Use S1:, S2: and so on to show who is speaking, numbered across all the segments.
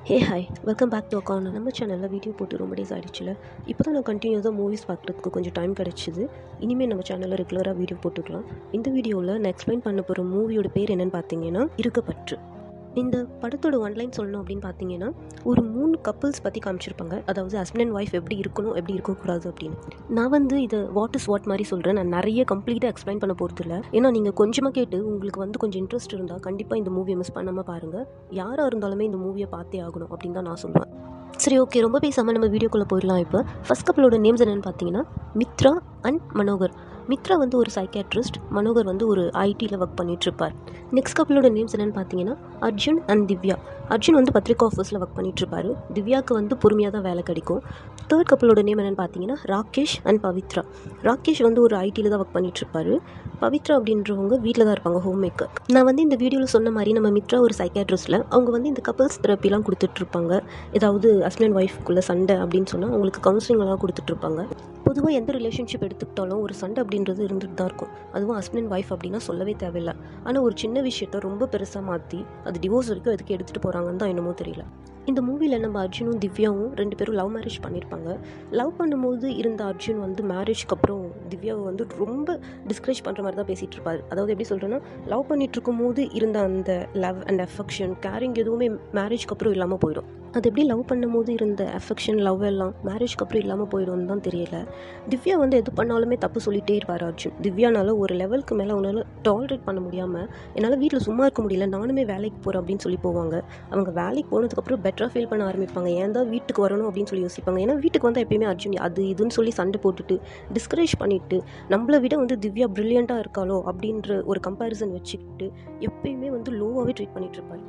S1: Hi welcome back to அக்கான நம்ம சேனலில் video போட்டு ரொம்ப டேஸ் ஆகிடுச்சுல. இப்போ தான் நான் கண்டினியூஸாக மூவிஸ் பார்க்குறதுக்கு கொஞ்சம் டைம் கிடச்சிது. இனிமேல் நம்ம சேனலில் ரெகுலராக வீடியோ போட்டுக்கலாம். இந்த வீடியோவில் நான் எக்ஸ்பிளைன் பண்ண போகிற மூவியோட பேர் என்னென்னு பார்த்தீங்கன்னா இருக்கப்பற்று. இந்த படத்தோட ஒன்லைன் சொல்லணும் அப்படின்னு பார்த்தீங்கன்னா, ஒரு 3 கப்புள்ஸ் பற்றி காமிச்சிருப்பாங்க. அதாவது ஹஸ்பண்ட் அண்ட் ஒய்ஃப் எப்படி இருக்கணும், எப்படி இருக்கக்கூடாது அப்படின்னு. நான் இதை வாட் இஸ் வாட் மாதிரி சொல்கிறேன். நான் நிறைய கம்ப்ளீட்டாக எக்ஸ்பிளைன் பண்ண போகிறது இல்லை. ஏன்னா நீங்கள் கொஞ்சமாக கேட்டு உங்களுக்கு கொஞ்சம் இன்ட்ரெஸ்ட் இருந்தால் கண்டிப்பாக இந்த மூவியை மிஸ் பண்ணாமல் பாருங்கள். யாராக இருந்தாலுமே இந்த மூவியை பார்த்தே ஆகணும் அப்படின்னு தான் நான் சொல்லுவேன். சரி, ஓகே, ரொம்ப பேசாமல் நம்ம வீடியோக்குள்ளே போயிடலாம். இப்போ ஃபர்ஸ்ட் கப்பலோட நேம்ஸ் என்னென்னு பார்த்தீங்கன்னா மித்ரா அண்ட் மனோகர். மித்ரா ஒரு சைக்காட்ரிஸ்ட், மனோகர் ஒரு ஐடியில் ஒர்க் பண்ணிகிட்ருப்பார். நெக்ஸ்ட் கப்பலோட நேம்ஸ் என்னென்னு பார்த்தீங்கன்னா அர்ஜுன் அண்ட் திவ்யா. அர்ஜுன் பத்திரிக்கா ஆஃபீஸில் ஒர்க் பண்ணிகிட்ருப்பாரு. திவ்யாவுக்கு பொறுமையாக தான் வேலை கிடைக்கும். தேர்ட் கப்பலோட நேம் என்னென்னு பார்த்தீங்கன்னா ராகேஷ் அண்ட் பவித்ரா. ராகேஷ் ஒரு ஐடியில் தான் ஒர்க் பண்ணிகிட்ருப்பாரு. பவித்ரா அப்படின்றவங்க வீட்டில் தான் இருப்பாங்க, ஹோம் மேக்கர். நான் இந்த வீடியோவில் சொன்ன மாதிரி நம்ம மித்ரா ஒரு சைக்காட்ரிஸ்ட்டில் அவங்க இந்த கப்பல்ஸ் தெரப்பிலாம் கொடுத்துட்ருப்பாங்க. ஏதாவது ஹஸ்பண்ட் அண்ட் ஒய்ஃப்குள்ளே சண்டை அப்படின்னு சொன்னால் அவங்களுக்கு கவுன்சிலிங்லாம் கொடுத்துட்ருப்பாங்க. பொதுவாக எந்த ரிலேஷன்ஷிப் எடுத்துக்கிட்டாலும் ஒரு சண்டை அப்படின்றது இருந்துட்டு தான் இருக்கும். அதுவும் ஹஸ்பண்ட் அண்ட் ஒய்ஃப் அப்படின்னா சொல்லவே தேவையில்லை. ஆனால் ஒரு சின்ன விஷயத்தை ரொம்ப பெருசாக மாற்றி அது டிவோர்ஸ் வரைக்கும் எதுக்கு எடுத்துகிட்டு போகிறாங்கன்னு தான் என்னமோ தெரியல. இந்த மூவியில் நம்ம அர்ஜுனும் திவ்யாவும் 2 பேரும் லவ் மேரேஜ் பண்ணியிருப்பாங்க. லவ் பண்ணும்போது இருந்த அர்ஜுன் மேரேஜ்க்கு அப்புறம் திவ்யாவை ரொம்ப டிஸ்கரேஜ் பண்ணுற மாதிரி தான் பேசிகிட்டு இருப்பார். அதாவது எப்படி சொல்கிறேன்னா, லவ் பண்ணிகிட்டு இருக்கும்போது இருந்த அந்த லவ் அண்ட் அஃபெக்ஷன், கேரிங் எதுவுமே மேரேஜ்க்கு அப்புறம் இல்லாமல் போயிடும். அது எப்படி லவ் பண்ணும்போது இருந்த அஃபெக்ஷன், லவ் எல்லாம் மேரேஜ்க்கு அப்புறம் இல்லாமல் போயிடும்னு தான் தெரியல. திவ்யா எது பண்ணாலுமே தப்பு சொல்லிகிட்டே இருப்பார் அர்ஜுன். திவ்யானால ஒரு லெவலுக்கு மேலே அவனால் டாலரேட் பண்ண முடியாமல், என்னால் வீட்டில் சும்மா இருக்க முடியல, நானுமே வேலைக்கு போகிறேன் அப்படின்னு சொல்லி போவாங்க. அவங்க வேலைக்கு போனதுக்கப்புறம் பெட்டராக ஃபீல் பண்ண ஆரம்பிப்பாங்க. ஏன் தான் வீட்டுக்கு வரணும் அப்படின்னு சொல்லி யோசிப்பாங்க. ஏன்னா வீட்டுக்கு எப்பயுமே அர்ஜுன் அது இதுன்னு சொல்லி சண்டை போட்டுட்டு டிஸ்கரேஜ் பண்ணிவிட்டு, நம்மளை விட திவ்யா ப்ரில்லியண்ட்டாக இருக்காளோ அப்படின்ற ஒரு கம்பேரிசன் வச்சுக்கிட்டு எப்பயுமே லோவாகவே ட்ரீட் பண்ணிகிட்டு இருப்பார்.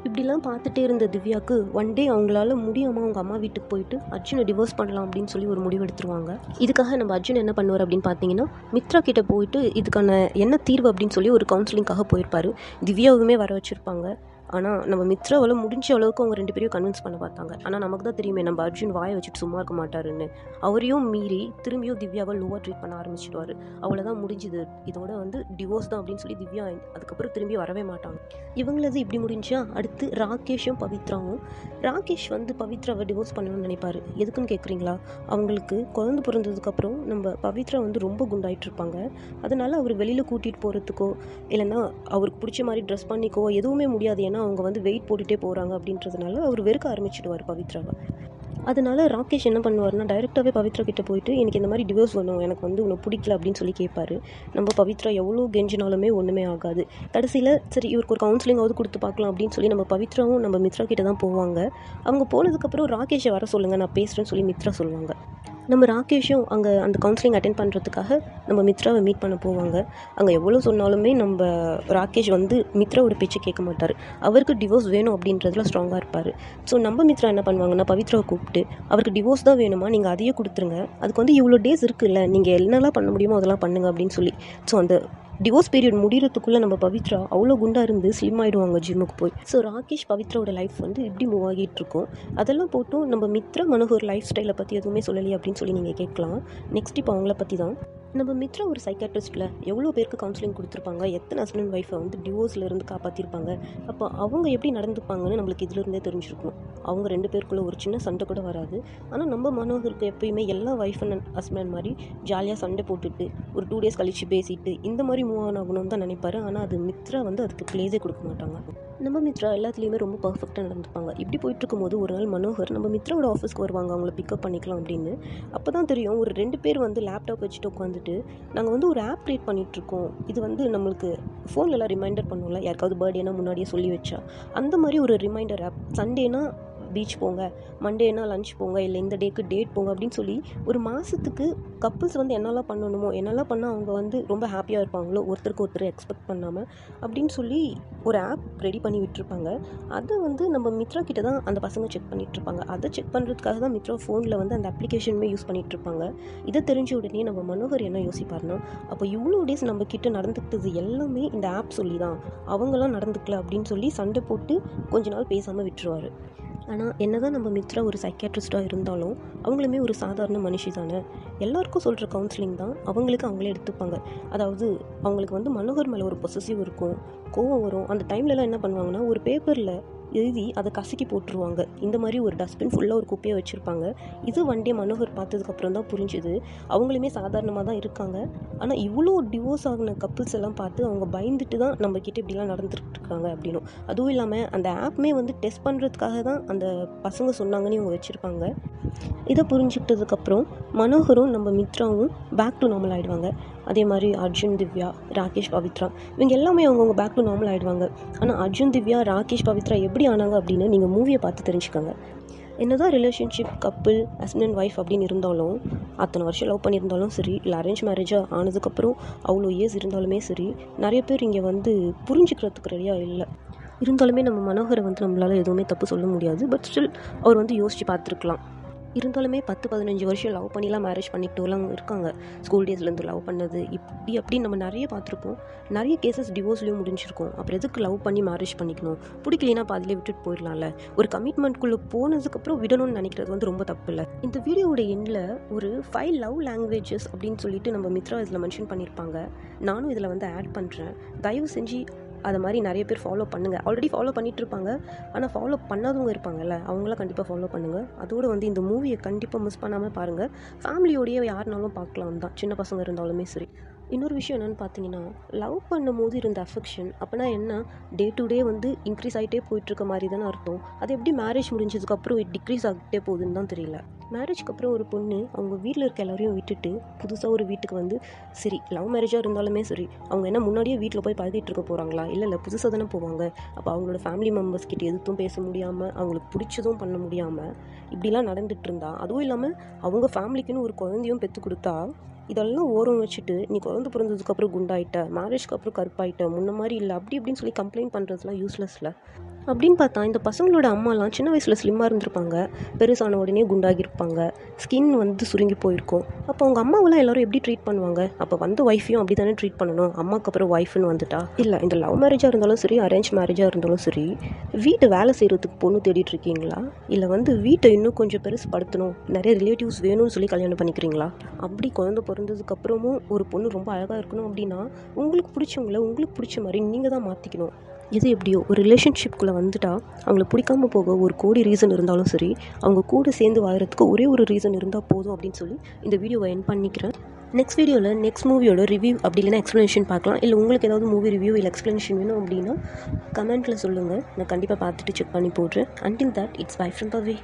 S1: இப்படிலாம் பார்த்துட்டே இருந்த திவ்யாவுக்கு ஒன் டே அவங்களால முடியாமல் அவங்க அம்மா வீட்டுக்கு போயிட்டு அர்ஜுனை டிவோர்ஸ் பண்ணலாம் அப்படின்னு சொல்லி ஒரு முடிவு எடுத்துருவாங்க. இதுக்காக நம்ம அர்ஜுன் என்ன பண்ணுவார் அப்படின்னு பார்த்தீங்கன்னா, மித்ரா கிட்ட போயிட்டு இதுக்கான என்ன தீர்வு அப்படின்னு சொல்லி ஒரு கவுன்சிலிங்காக போயிருப்பார். திவ்யாவுமே வர வச்சுருப்பாங்க. ஆனால் நம்ம மித்ராவால் முடிஞ்ச அளவுக்கு அவங்க 2 பேரையும் கன்வின்ஸ் பண்ண பார்த்தாங்க. ஆனால் நமக்கு தான் தெரியுமே நம்ம அர்ஜுன் வாயை வச்சுட்டு சும்மா இருக்க மாட்டாருன்னு. அவரையும் மீறி திரும்பியும் திவ்யாவை லோவாக ட்ரீட் பண்ண ஆரம்பிச்சிடுவார். அவ்வளோதான், முடிஞ்சுது, இதோட டிவோர்ஸ் தான் அப்படின்னு சொல்லி திவ்யா அதுக்கப்புறம் திரும்பி வரவே மாட்டாங்க. இவங்களது இப்படி முடிஞ்சா அடுத்து ராகேஷும் பவித்ராவும். ராகேஷ் பவித்ராவை டிவோர்ஸ் பண்ணணும்னு நினைப்பார். எதுக்குன்னு கேட்குறீங்களா? அவங்களுக்கு குழந்தை பிறந்ததுக்கப்புறம் நம்ம பவித்ரா ரொம்ப குண்டாயிட்டு இருப்பாங்க. அதனால் அவர் வெளியில் கூட்டிகிட்டு போகிறதுக்கோ இல்லைன்னா அவருக்கு பிடிச்ச மாதிரி ட்ரெஸ் பண்ணிக்கோ எதுவுமே முடியாது. ஏன்னா அவங்க வெயிட் போட்டுகிட்டே போகிறாங்க அப்படின்றதுனால அவர் வெறுக்க ஆரம்பிச்சிடுவார் பவித்ராவை. அதனால ராகேஷ் என்ன பண்ணுவார்னா, டைரெக்டாகவே பவித்ரா கிட்டே போயிட்டு எனக்கு இந்த மாதிரி டிவோர்ஸ் வேணும், எனக்கு உன்னை பிடிக்கல அப்படின்னு சொல்லி கேட்பாரு. நம்ம பவித்ரா எவ்வளோ கெஞ்சினாலுமே ஒன்றுமே ஆகாது. கடைசியில் சரி இவருக்கு ஒரு கவுன்சிலிங்காவது கொடுத்து பார்க்கலாம் அப்படின்னு சொல்லி நம்ம பவித்ராவும் நம்ம மித்ரா கிட்ட தான் போவாங்க. அவங்க போனதுக்கப்புறம் ராகேஷை வர சொல்லுங்கள், நான் பேசுகிறேன்னு சொல்லி மித்ரா சொல்லுவாங்க. நம்ம ராகேஷும் அங்கே அந்த கவுன்சிலிங் அட்டென்ட் பண்ணுறதுக்காக நம்ம மித்ராவை மீட் பண்ண போவாங்க. அங்கே எவ்வளோ சொன்னாலுமே நம்ம ராகேஷ் மித்ராவோட பேச்சை கேட்க மாட்டார். அவருக்கு டிவோர்ஸ் வேணும் அப்படின்றதுல ஸ்ட்ராங்காக இருப்பார். ஸோ நம்ம மித்ரா என்ன பண்ணுவாங்கன்னா, பவித்ராவை கூப்பிட்டு அவருக்கு டிவோர்ஸ் தான் வேணுமா, நீங்கள் அதையே கொடுத்துருங்க, அதுக்கு இவ்வளோ டேஸ் இருக்குல்ல, நீங்கள் என்னெல்லாம் பண்ண முடியுமோ அதெல்லாம் பண்ணுங்க அப்படின்னு சொல்லி. ஸோ அந்த டிவோர்ஸ் பீரியட் முடிகிறதுக்குள்ளே நம்ம பவித்ரா அவ்வளோ குண்டாக இருந்து ஸ்லிம் ஆகிடுவாங்க ஜிம்முக்கு போய். ஸோ ராகேஷ் பவித்ராவோட லைஃப் இப்படி மூவ் ஆகிட்டு இருக்கும். அதெல்லாம் போட்டும் நம்ம மித்ரா மனோகர் லைஃப் ஸ்டைலை பற்றி எதுவுமே சொல்லலையே அப்படின்னு சொல்லி நீங்கள் கேட்கலாம். நெக்ஸ்ட் இப்போ அவங்கள பற்றி தான். நம்ம மித்ரா ஒரு சைக்காட்ரிஸ்ட்டில் எவ்வளோ பேருக்கு கவுன்சிலிங் கொடுத்துருப்பாங்க, எத்தனை ஹஸ்பண்ட் அண்ட் ஒய்ஃபை டிவோர்ஸில் இருந்து காப்பாற்றிருப்பாங்க. அப்போ அவங்க எப்படி நடந்துப்பாங்கன்னு நம்மளுக்கு இதிலிருந்தே தெரிஞ்சிருக்கும். அவங்க 2 பேருக்குள்ளே ஒரு சின்ன சண்டை கூட வராது. ஆனால் நம்ம மனோகருக்கு எப்பயுமே எல்லா ஒய்ஃப் அண்ட் ஹஸ்பண்ட் மாதிரி ஜாலியாக சண்டை போட்டுட்டு ஒரு 2 டேஸ் கழித்து பேசிட்டு இந்த மாதிரி மூவ் ஆன் ஆகணும்னு தான் நினைப்பாரு. ஆனால் அது மித்ரா அதுக்கு ப்ளேஸே கொடுக்க மாட்டாங்க. நம்ம மித்ரா எல்லாத்துலேயுமே ரொம்ப பர்ஃபெக்டாக நடந்துப்பாங்க. இப்படி போயிட்டு இருக்கும்போது ஒரு நாள் மனோகர் நம்ம மித்ராவோட ஆஃபீஸ்க்கு வருவாங்க, அவங்கள பிக்கப் பண்ணிக்கலாம் அப்படின்னு. அப்போ தான் தெரியும் ஒரு 2 பேர் லேப்டாப் வச்சுட்டு உட்காந்துட்டு நாங்கள் ஒரு ஆப் க்ரியேட் பண்ணிகிட்ருக்கோம். இது நம்மளுக்கு ஃபோன்லலாம் ரிமைண்டர் பண்ணுவோம்ல, யாருக்காவது பர்த்டேனா முன்னாடியே சொல்லி வச்சா அந்த மாதிரி ஒரு ரிமைண்டர் ஆப். சண்டேனா பீச் போங்க, மண்டேனா லஞ்ச் போங்க, இல்லை இந்த டேக்கு டேட் போங்க அப்படின்னு சொல்லி ஒரு மாதத்துக்கு கப்புள்ஸ் என்னெல்லாம் பண்ணணுமோ, என்னெல்லாம் பண்ணால் அவங்க ரொம்ப ஹாப்பியாக இருப்பாங்களோ ஒருத்தருக்கு ஒருத்தர் எக்ஸ்பெக்ட் பண்ணாமல் அப்படின்னு சொல்லி ஒரு ஆப் ரெடி பண்ணி விட்டுருப்பாங்க. அதை நம்ம மித்ரா கிட்ட தான் அந்த பசங்க செக் பண்ணிகிட்ருப்பாங்க. அதை செக் பண்ணுறதுக்காக தான் மித்ரா ஃபோனில் அந்த அப்ளிகேஷனுமே யூஸ் பண்ணிகிட்ருப்பாங்க. இதை தெரிஞ்ச உடனே நம்ம மனோகர் என்ன யோசிப்பார்னா, அப்போ இவ்வளோ டேஸ் நம்ம கிட்ட நடந்துக்கிட்டது எல்லாமே இந்த ஆப் சொல்லி தான், அவங்களாம் நடந்துக்கல அப்படின்னு சொல்லி சண்டை போட்டு கொஞ்ச நாள் பேசாமல் விட்டுருவார். ஆனால் என்னதான் நம்ம மித்ரா ஒரு சைக்காட்ரிஸ்ட்டாக இருந்தாலும் அவங்களுமே ஒரு சாதாரண மனுஷி தானே. எல்லாருக்கும் சொல்கிற கவுன்சிலிங் தான் அவங்களுக்கு அவங்களே எடுத்துப்பாங்க. அதாவது அவங்களுக்கு மனோகர் மேலே ஒரு பொசசிவ் இருக்கும், கோவம் வரும். அந்த டைம்லலாம் என்ன பண்ணுவாங்கன்னா, ஒரு பேப்பரில் எழுதி அதை கசக்கி போட்டுருவாங்க. இந்த மாதிரி ஒரு டஸ்ட்பின் ஃபுல்லாக ஒரு குப்பையை வச்சுருப்பாங்க. இது ஒன் டே மனோகர் பார்த்ததுக்கப்புறம் தான் புரிஞ்சுது, அவங்களுமே சாதாரணமாக தான் இருக்காங்க. ஆனால் இவ்வளோ டிவோர்ஸ் ஆகின கப்புள்ஸ் எல்லாம் பார்த்து அவங்க பயந்துட்டு தான் நம்மக்கிட்ட இப்படிலாம் நடந்துட்டு இருக்காங்க அப்படின்னும். அதுவும் இல்லாமல் அந்த ஆப்மே வந்து டெஸ்ட் பண்ணுறதுக்காக தான் அந்த பசங்க சொன்னாங்கன்னு இவங்க வச்சுருப்பாங்க. இதை புரிஞ்சுக்கிட்டதுக்கப்புறம் மனோகரும் நம்ம மித்ராவும் பேக் டு நார்மல் ஆகிடுவாங்க. அதே மாதிரி அர்ஜுன், திவ்யா, ராகேஷ், பவித்ரா இவங்க எல்லாமே அவங்கவுங்க பேக் டு நார்மல் ஆகிடுவாங்க. ஆனால் அர்ஜுன், திவ்யா, ராகேஷ், பவித்ரா எப்படி ஆனாங்க அப்படின்னு நீங்கள் மூவியை பார்த்து தெரிஞ்சுக்கோங்க. என்னதான் relationship couple husband and wife அப்படின்னு இருந்தாலும், அத்தனை வருஷம் லவ் பண்ணியிருந்தாலும் சரி, இல்லை அரேஞ்ச் மேரேஜாக ஆனதுக்கப்புறம் அவ்வளோ இயர்ஸ் இருந்தாலுமே சரி, நிறைய பேர் இங்கே வந்து புரிஞ்சுக்கிறதுக்கு ரெடியாக இல்லை. இருந்தாலுமே நம்ம மனோகரை வந்து நம்மளால் எதுவுமே தப்பு சொல்ல முடியாது. பட் ஸ்டில் அவர் வந்து யோசித்து பார்த்துருக்கலாம். இருந்தாலுமே 10-15 வருஷம் லவ் பண்ணிலாம் மேரேஜ் பண்ணிக்கிட்டோலாம் இருக்காங்க. ஸ்கூல் டேஸ்லேருந்து லவ் பண்ணது இப்படி அப்படின்னு நம்ம நிறைய பார்த்துருப்போம். நிறைய கேசஸ் டிவோர்ஸ்லேயும் முடிஞ்சிருக்கும். அப்புறம் எதுக்கு லவ் பண்ணி மேரேஜ் பண்ணிக்கணும்? பிடிக்கலைன்னா பாதிலே விட்டுட்டு போயிடலாம்ல. ஒரு கமிட்மெண்ட்குள்ளே போனதுக்கப்புறம் விடணும்னு நினைக்கிறது வந்து ரொம்ப தப்பு இல்லை. இந்த வீடியோட எண்டில் ஒரு 5 லவ் லாங்குவேஜஸ் அப்படின்னு சொல்லிட்டு நம்ம மித்ரா இதில் மென்ஷன் பண்ணியிருப்பாங்க. நானும் இதில் வந்து ஆட் பண்ணுறேன். தயவு செஞ்சு அதை மாதிரி நிறைய பேர் ஃபாலோ பண்ணுங்கள். ஆல்ரெடி ஃபாலோ பண்ணிகிட்டு இருப்பாங்க. ஆனால் ஃபாலோ பண்ணாதவங்க இருப்பாங்கல்ல, அவங்களாம் கண்டிப்பாக ஃபாலோ பண்ணுங்கள். அதோடு வந்து இந்த மூவியை கண்டிப்பாக மிஸ் பண்ணாமல் பாருங்கள். ஃபேமிலியோடையே யாருனாலும் பார்க்கலாம் தான், சின்ன பசங்க இருந்தாலுமே சரி. இன்னொரு விஷயம் என்னென்னு பார்த்தீங்கன்னா, லவ் பண்ணும்போது இருந்த அஃபெக்ஷன் அப்போனா என்ன, டே டு டே வந்து இன்க்ரீஸ் ஆகிட்டே போயிட்டுருக்க மாதிரி தானே அர்த்தம். அது எப்படி மேரேஜ் முடிஞ்சதுக்கப்புறம் டிக்ரீஸ் ஆகிட்டே போகுதுன்னு தான் தெரியல. மேரேஜ்க்கு அப்புறம் ஒரு பொண்ணு அவங்க வீட்டில் இருக்க எல்லாரையும் விட்டுட்டு புதுசாக ஒரு வீட்டுக்கு வந்து, சரி லவ் மேரேஜாக இருந்தாலுமே சரி, அவங்க என்ன முன்னாடியே வீட்டில் போய் பழகிட்டு இருக்க போகிறாங்களா? இல்லை புதுசாக தானே போவாங்க. அப்போ அவங்களோட ஃபேமிலி மெம்பர்ஸ் கிட்ட எதுவும் பேச முடியாமல், அவங்களுக்கு பிடிச்சதும் பண்ண முடியாமல் இப்படிலாம் நடந்துகிட்டு இருந்தா, அதுவும் இல்லாமல் அவங்க ஃபேமிலிக்குன்னு ஒரு குழந்தையும் பெற்று கொடுத்தா, இதெல்லாம் ஓரம் வச்சுட்டு நீ குழந்தை பிறந்ததுக்கப்புறம் குண்டாயிட்ட, மேரேஜ்க்கு அப்புறம் கருப்பாயிட்ட, முன்ன மாதிரி இல்லை அப்படி இப்படின்னு சொல்லி கம்ப்ளைண்ட் பண்ணுறதுலாம் யூஸ்லெஸ்ல அப்படின்னு பார்த்தா, இந்த பசங்களோட அம்மாலாம் சின்ன வயசில் ஸ்லிம்மாக இருந்திருப்பாங்க, பெருசான உடனே குண்டாகியிருப்பாங்க, ஸ்கின் வந்து சுருங்கி போயிருக்கும். அப்போ அவங்க அம்மாவெல்லாம் எல்லோரும் எப்படி ட்ரீட் பண்ணுவாங்க? அப்போ வந்து ஒய்ஃபையும் அப்படி தானே ட்ரீட் பண்ணணும். அம்மாவுக்கு அப்புறம் ஒய்ஃப்னு வந்துட்டா இல்லை. இந்த லவ் மேரேஜாக இருந்தாலும் சரி, அரேஞ்ச் மேரேஜாக இருந்தாலும் சரி, வீட்டை வேலை செய்கிறதுக்கு பொண்ணு தேடிட்டு இருக்கீங்களா? இல்லை வந்து வீட்டை இன்னும் கொஞ்சம் பெருசுப்படுத்தணும், நிறைய ரிலேட்டிவ்ஸ் வேணும்னு சொல்லி கல்யாணம் பண்ணிக்கிறீங்களா? அப்படி குழந்தை பிறந்ததுக்கப்புறமும் ஒரு பொண்ணு ரொம்ப அழகாக இருக்கணும் அப்படின்னா, உங்களுக்கு பிடிச்சவங்கள உங்களுக்கு பிடிச்ச மாதிரி நீங்கள் தான் மாற்றிக்கணும். எது எப்படியோ ஒரு ரிலேஷன்ஷிப்குள்ளே வந்துட்டா அவங்கள பிடிக்காமல் போக 1 கோடி ரீசன் இருந்தாலும் சரி, அவங்க கூட சேர்ந்து வாழறதுக்கு ஒரே ஒரு ரீசன் இருந்தால் போதும் அப்படின்னு சொல்லி இந்த வீடியோவை எண்ட் பண்ணிக்கிறேன். நெக்ஸ்ட் வீடியோவில் நெக்ஸ்ட் மூவியோட ரிவ்யூ அப்படி இல்லைனா எக்ஸ்ப்ளனேஷன் பார்க்கலாம். இல்லை உங்களுக்கு ஏதாவது மூவி ரிவ்யூ இல்லை எக்ஸ்ப்ளனேஷன் வேணும் அப்படின்னா கமெண்ட்டில் சொல்லுங்கள். நான் கண்டிப்பாக பார்த்துட்டு செக் பண்ணி போடுறேன். Until that, it's by from Pavi.